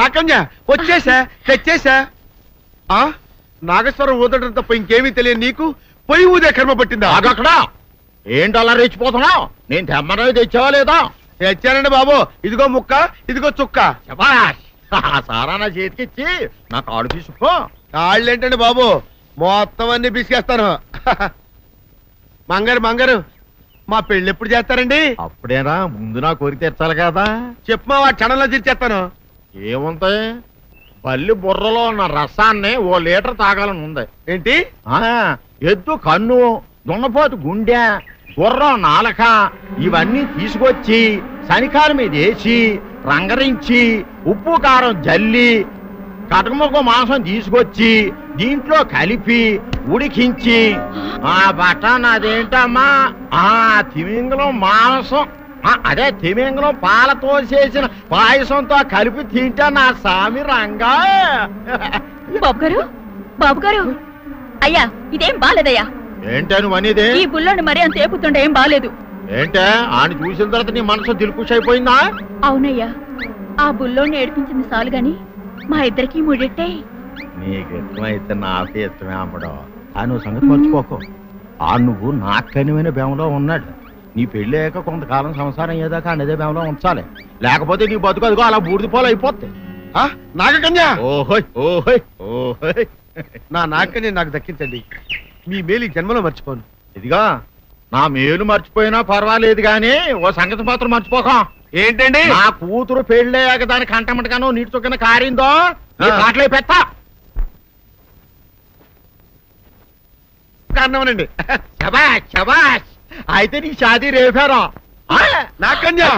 నాకన్యా వచ్చేసా తెచ్చేసా. నాగేశ్వరం ఊదటం తప్ప ఇంకేమీ తెలియదు నీకు. పొయ్యి ఊదే కర్మ పట్టిందా? అక్కడ ఏంటి అలా రెచ్చిపోతున్నావు? నేను తెమ్మనవి తెచ్చావా లేదా? తెచ్చానండి బాబు. ఇదిగో ముక్క, ఇదిగో చుక్క. సారా నా చేతికిచ్చి నా కాడు తీసుకో. కాళ్ళేంటండి బాబు, మొత్తం అన్ని పిసికేస్తాను. మంగారు మా పెళ్ళి ఎప్పుడు చేస్తారండి? అప్పుడేనా, ముందు నా కోరిక తెచ్చాలి కదా. చెప్పు మా క్షణంలో తీర్చేస్తాను. ఏముంటాయి, బల్లి బుర్రలో ఉన్న రసాన్ని 1 లీటర్ తాగాలని ఉంది. ఏంటి? ఎద్దు కన్ను, దున్నపోతు గుండె, గుర్రం నాలక ఇవన్నీ తీసుకొచ్చి శనికాల మీద వేసి రంగరించి ఉప్పు కారం జల్లి కటకముక్క మాంసం తీసుకొచ్చి దీంట్లో కలిపి ఉడికించి బటన్ అదేంటమ్మా తిమింగలం మాంసం, అదే తిమింగలం పాలతో చేసిన పాయసంతో కలిపి తింటా నా సామి రంగా. బాబు గారు అయ్యా, ఇదేం బాలేదయ్యా. ఏంటా నువ్వు అనేది? ఈ బుల్లోని మరీ అంత ఏపుతుండే ఏం బాలేదు. ఏంటే ఆయన చూసిన తర్వాత నీ మనసు దిల్కుష్ అయిపోయిందా? అవునయ్యా, ఆ బుల్లోని ఏడిపించింది చాలు గాని మా ఇద్దరికి ముడిట్టే. నీకు ఇష్టమైతే నాకు ఇష్టమే అమ్మడం. నువ్వు సంగతి మర్చిపోకు. నువ్వు నాకు కనివైన బేమలో ఉన్నాడు. నీ పెళ్లి అయ్యాక కొంతకాలం సంసారం అయ్యేదాకా అదే బేమలో ఉంచాలి. లేకపోతే నీ బతుకు అదిగో అలా బూడిద పోలు అయిపోతాయి. నాగకన్యా, ఓహోయ్ ఓహోయ్ ఓహోయ్, నా నాగకన్య నాకు దక్కించండి. మీ మేలు జన్మలో మర్చిపోను. ఇదిగా నా మేలు మర్చిపోయినా పర్వాలేదు గాని ఓ సంగతి మాత్రం మర్చిపోకం. ఏంటండి? నా కూతురు పెళ్ళయ్యాక దాని కంటమటగానో నీటి చుక్కన కారిందో కాట్లే పెట్ట కారణమనండి. శబాష్ శబాష్, అయితే నీ షాదీ రేపారా నాగకన్యా.